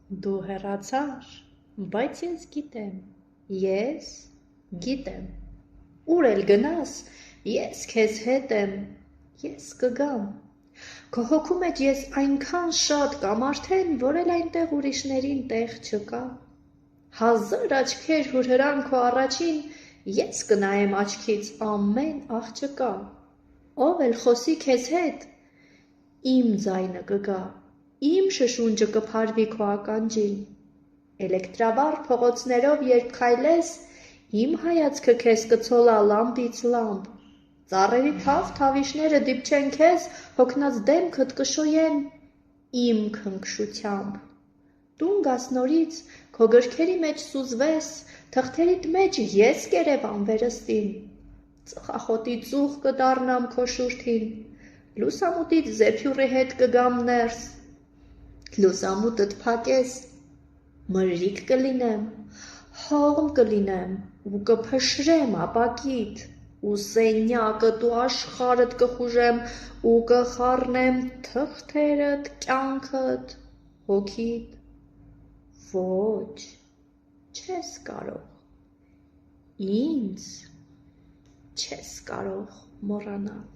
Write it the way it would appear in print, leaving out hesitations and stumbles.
Դու հեռացար, բայց ես գիտեմ, ուր էլ գնաս, ես քեզ հետ եմ, ես կգամ, քո հոգու մեջ ես այնքան շատ կամ արդեն, որ էլ այնտեղ ուրիշներին տեղ չկա, 1000 աչքեր հուրհրան քո առաջին, ես կնայեմ աչքից ամեն աղջկա, ով էլ խոսի քեզ հետ, իմ ձայնը կգա, իմ շշունջը կփարվի քո ականջին, էլեկտրավառ փողոցներով երբ քայլես, իմ հայացքը քեզ կցոլա լամպից լամպ, ծառերի թավիշները դիպչեն քեզ, հոգնած դեմքդ կշոյեն իմ քնքշությամբ, տուն գաս նորից, քո գրքերի մեջ սուզվես, թղթերիդ մեջ ես կերևամ վերստին, ծխախոտի ծուխ կդառնամ քո շուրթին, լուսամուտից զեփյուռի հետ կգամ ներս, լուսամուտդ փակես, մրրիկ կլինեմ, հողմ կլինեմ ու կփշրեմ ապակիդ ու սենյակդ ու աշխարհդ կխուժեմ ու կխառնեմ թղթերդ, կյանքդ, հոգիդ, ոչ, չես կարող, ինձ չես կարող մոռանալ։